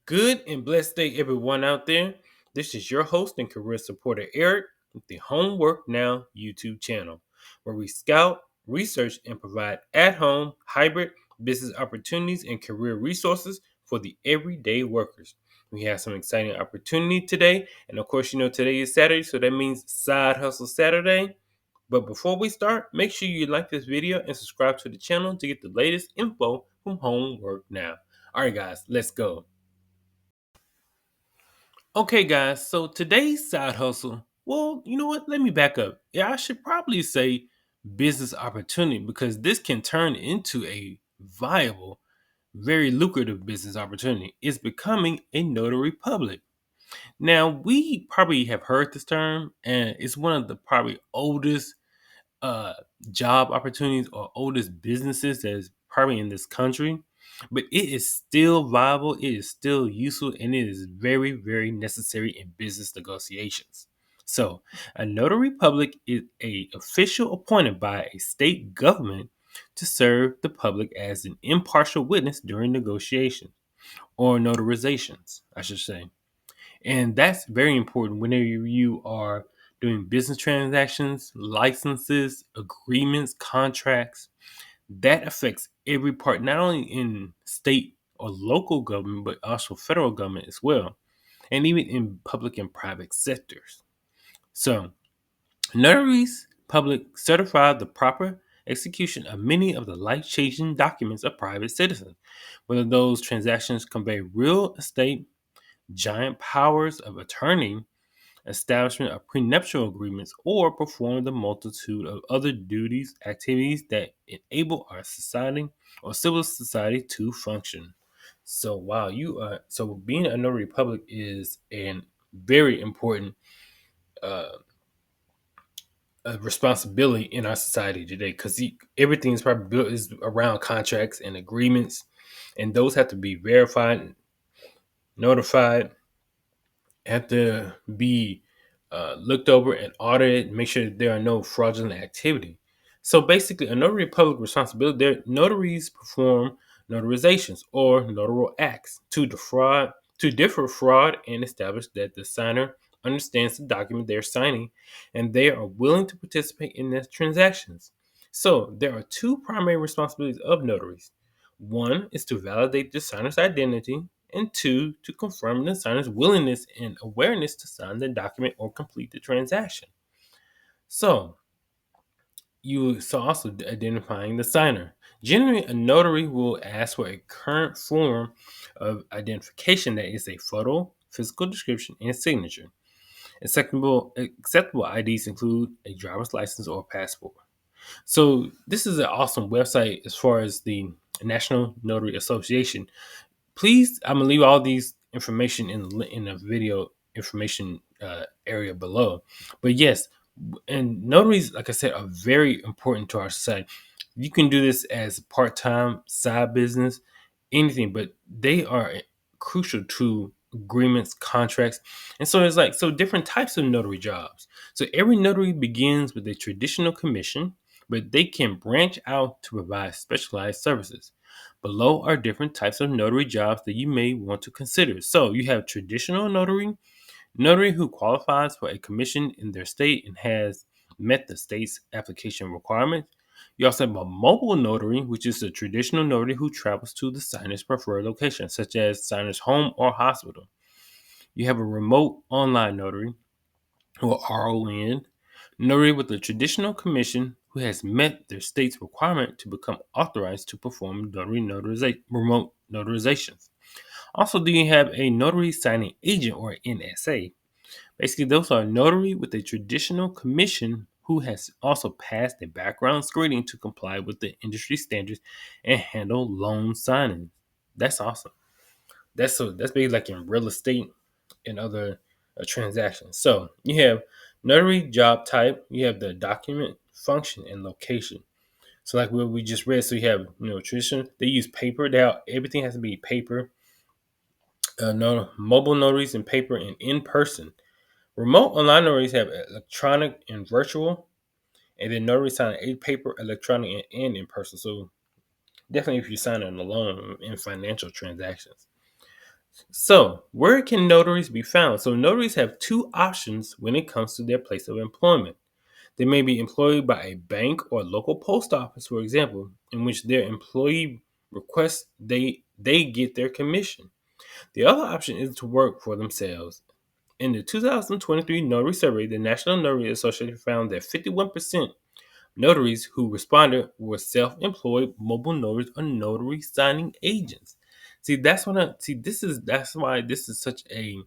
Good and blessed day, everyone out there. This is your host and career supporter, Eric, with the Homework Now YouTube channel, where we scout, research, and provide at home, hybrid business opportunities and career resources for the everyday workers. We have some exciting opportunity today. And of course, today is Saturday, so that means Side Hustle Saturday. But before we start, make sure you like this video and subscribe to the channel to get the latest info from Homework Now. All right, guys, let's go. Okay, guys, so today's side hustle, well, you know what? Let me back up. Yeah, I should probably say business opportunity because this can turn into a viable, very lucrative business opportunity. It's becoming a notary public. Now, we probably have heard this term, and it's one of the probably oldest uh job opportunities or oldest businesses that's probably in this country, but it is still viable, it is still useful, and it is very, very necessary in business negotiations. So a notary public is a official appointed by a state government to serve the public as an impartial witness during negotiations or notarizations, I should say. And that's very important whenever you are doing business transactions, licenses, agreements, contracts. That affects every part, not only in state or local government, but also federal government as well, and even in public and private sectors. So, notaries public certify the proper execution of many of the life changing documents of private citizens, whether those transactions convey real estate, giant powers of attorney, establishment of prenuptial agreements, or perform the multitude of other duties, activities that enable our society or civil society to function. So, wow, so being a notary public is an very important uh, responsibility in our society today because everything is probably built is around contracts and agreements, and those have to be verified, notified, have to be looked over and audited, make sure that there are no fraudulent activity. So basically, a notary public responsibility, notaries perform notarizations or notarial acts to differ fraud and establish that the signer understands the document they're signing and they are willing to participate in their transactions. So there are two primary responsibilities of notaries. One is to validate the signer's identity, and two, to confirm the signer's willingness and awareness to sign the document or complete the transaction. So, also identifying the signer. Generally, a notary will ask for a current form of identification that is a photo, physical description, and signature. Acceptable IDs include a driver's license or passport. So, this is an awesome website as far as the National Notary Association. Please, I'm gonna leave all these information in the video information area below. But yes, and notaries, like I said, are very important to our society. You can do this as part-time side business, anything, but they are crucial to agreements, contracts, and so there's different types of notary jobs. So every notary begins with a traditional commission, but they can branch out to provide specialized services. Below are different types of notary jobs that you may want to consider. So you have traditional notary who qualifies for a commission in their state and has met the state's application requirements. You also have a mobile notary, which is a traditional notary who travels to the signer's preferred location, such as signer's home or hospital. You have a remote online notary, or RON, notary with a traditional commission who has met their state's requirement to become authorized to perform remote notarizations. Also, do you have a notary signing agent, or NSA? Basically, those are a notary with a traditional commission who has also passed a background screening to comply with the industry standards and handle loan signing. That's awesome. That's basically like in real estate and other transactions. So you have notary job type, you have the document function and location. So like what we just read, so you have tradition. They use paper. Everything has to be paper. No mobile notaries and paper and in person. Remote online notaries have electronic and virtual, and then notaries sign a paper, electronic, and in person. So definitely, if you're signing a loan in financial transactions. So, where can notaries be found? So, notaries have two options when it comes to their place of employment. They may be employed by a bank or local post office, for example, in which their employee requests they get their commission. The other option is to work for themselves. In the 2023 Notary Survey, the National Notary Association found that 51% notaries who responded were self-employed mobile notaries or notary signing agents. See, that's why this is such a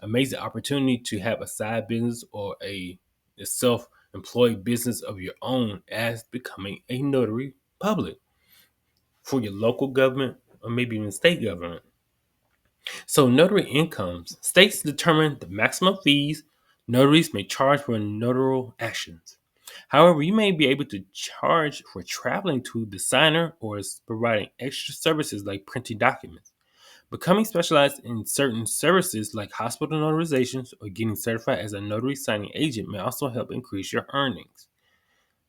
amazing opportunity to have a side business or a self-employed business of your own as becoming a notary public for your local government or maybe even state government. So, notary incomes. States determine the maximum fees notaries may charge for notarial actions. However, you may be able to charge for traveling to the signer or is providing extra services like printing documents. Becoming specialized in certain services like hospital notarizations or getting certified as a notary signing agent may also help increase your earnings.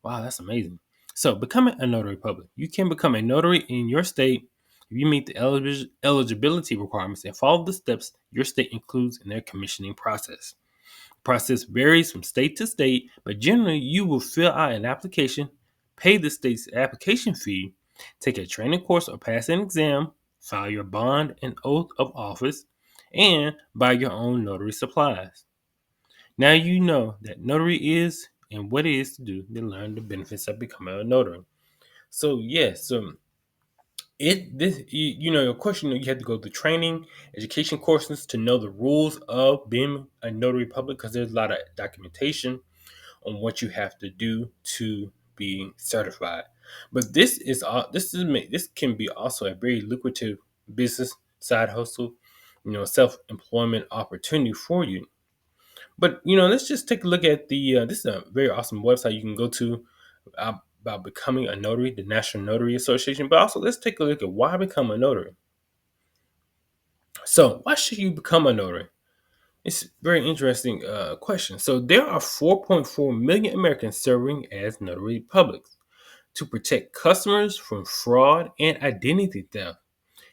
Wow, that's amazing. So, becoming a notary public. You can become a notary in your state if you meet the eligibility requirements and follow the steps your state includes in their commissioning process. The process varies from state to state, but generally you will fill out an application, pay the state's application fee, take a training course or pass an exam, file your bond and oath of office, and buy your own notary supplies. Now you know that notary is and what it is to do to learn the benefits of becoming a notary. So yes, so of course you have to go through training, education courses to know the rules of being a notary public because there's a lot of documentation on what you have to do to be certified. But this can be also a very lucrative business side hustle, self employment opportunity for you. But let's just take a look at the. This is a very awesome website you can go to about becoming a notary, the National Notary Association. But also, let's take a look at why become a notary. So, why should you become a notary? It's a very interesting question. So, there are 4.4 million Americans serving as notary publics to protect customers from fraud and identity theft.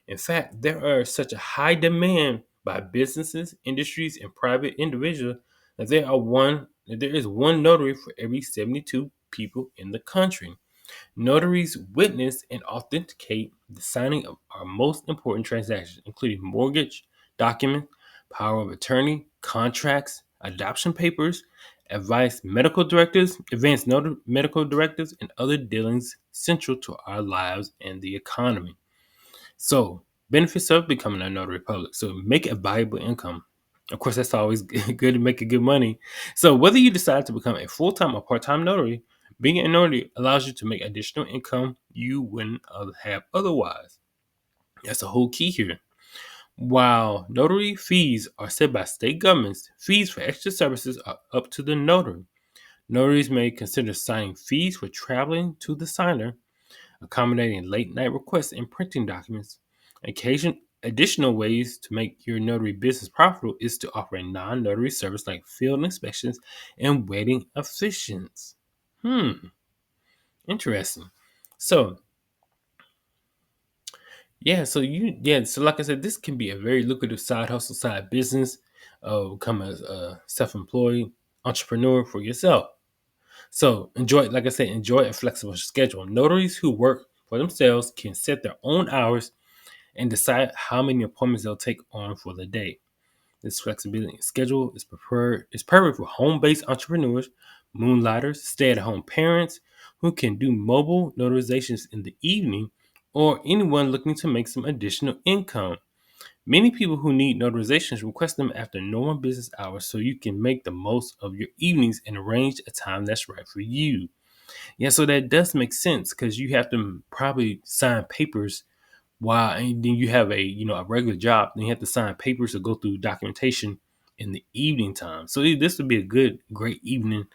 In fact, there are such a high demand by businesses, industries, and private individuals that there is one notary for every 72 people in the country. Notaries witness and authenticate the signing of our most important transactions, including mortgage, document, power of attorney, contracts, adoption papers, advanced medical directives, and other dealings central to our lives and the economy. So, benefits of becoming a notary public. So, make a valuable income. Of course, that's always good to make a good money. So, whether you decide to become a full time or part time notary, being a notary allows you to make additional income you wouldn't have otherwise. That's the whole key here. While notary fees are set by state governments, fees for extra services are up to the notary. Notaries may consider signing fees for traveling to the signer, accommodating late night requests and printing documents. Additional ways to make your notary business profitable is to offer a non notary service like field inspections and wedding officiants. Hmm, interesting. So, so like I said, this can be a very lucrative side hustle, side business, become a self employed entrepreneur for yourself. So like I said, enjoy a flexible schedule. Notaries who work for themselves can set their own hours and decide how many appointments they'll take on for the day. This flexibility in schedule is perfect for home-based entrepreneurs, moonlighters, stay-at-home parents who can do mobile notarizations in the evening, or anyone looking to make some additional income. Many people who need notarizations request them after normal business hours so you can make the most of your evenings and arrange a time that's right for you. Yeah, so that does make sense because you have to probably sign papers while and then you have a regular job, then you have to sign papers or go through documentation in the evening time. So this would be a great evening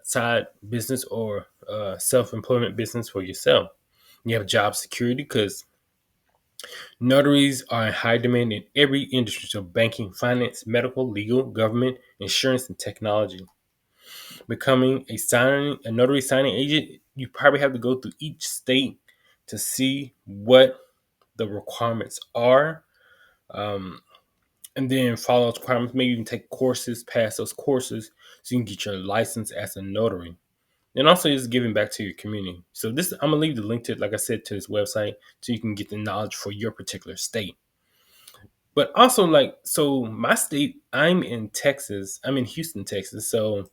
side business or self-employment business for yourself. You have job security because notaries are in high demand in every industry, so banking, finance, medical, legal, government, insurance, and technology. Becoming a notary signing agent, you probably have to go through each state to see what the requirements are Um, and then follow those requirements. Maybe even take courses, pass those courses, so you can get your license as a notary. And also just giving back to your community. So this, I'm gonna leave the link to, like I said, to this website, so you can get the knowledge for your particular state. But also, like, so my state, I'm in Texas. I'm in Houston, Texas. So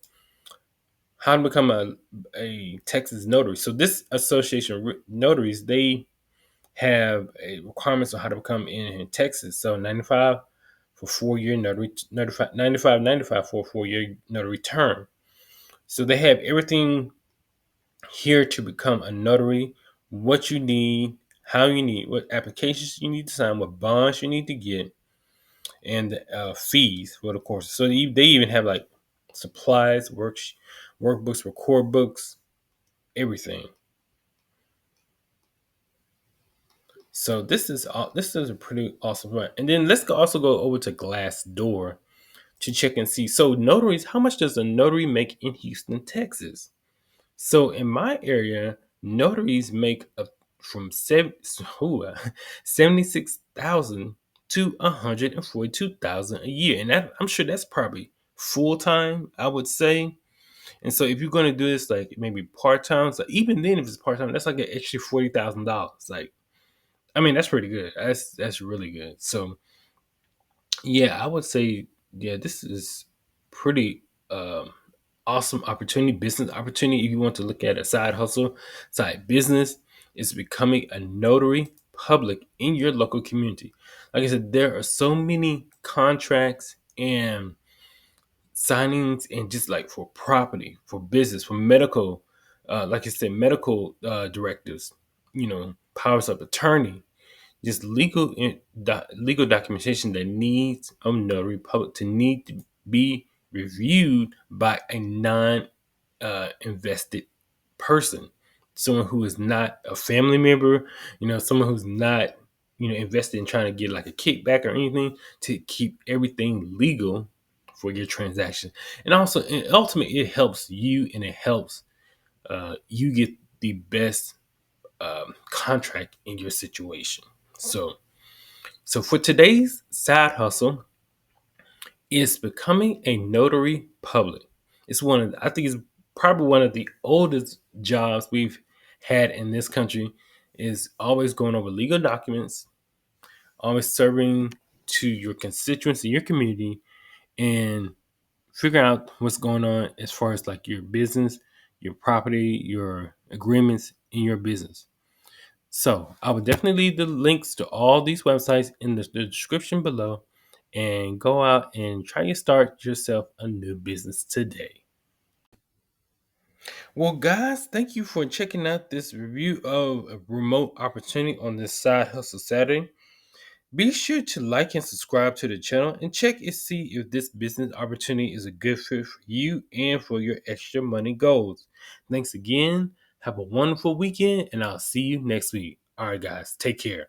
how to become a Texas notary? So this association of notaries, they have a requirements on how to become in Texas. So 95 for 4 year notary, 95 for a 4 year notary term. So they have everything here to become a notary, what you need, how you need, what applications you need to sign, what bonds you need to get, and fees for the courses. So they even have like supplies, workbooks, record books, everything. So this is a pretty awesome one. And then also go over to Glassdoor to check and see. So notaries, how much does a notary make in Houston, Texas? So in my area, notaries make from 76,000 to 142,000 a year, and I'm sure that's probably full time. I would say. And so if you're going to do this like maybe part time, so even then if it's part time, that's like an extra $40,000. Like, I mean, that's pretty good. That's really good. So yeah, I would say, yeah, this is pretty awesome opportunity, business opportunity. If you want to look at a side hustle, side business, is becoming a notary public in your local community. Like I said, there are so many contracts and signings, and just like for property, for business, for medical, like I said, medical directives, powers of attorney, just legal documentation that needs a notary public to need to be reviewed by a non invested person, someone who is not a family member, someone who's not invested in trying to get like a kickback or anything, to keep everything legal for your transaction. And also, and ultimately, it helps you, and it helps you get the best contract in your situation. So for today's side hustle is becoming a notary public. I think it's probably one of the oldest jobs we've had in this country. Is always going over legal documents, always serving to your constituents in your community, and figuring out what's going on as far as like your business, your property, your agreements in your business. So I would definitely leave the links to all these websites in the description below, and go out and try to start yourself a new business today. Well, guys, thank you for checking out this review of a remote opportunity on this Side Hustle Saturday. Be sure to like and subscribe to the channel, and check and see if this business opportunity is a good fit for you and for your extra money goals. Thanks again. Have a wonderful weekend, and I'll see you next week. All right, guys, take care.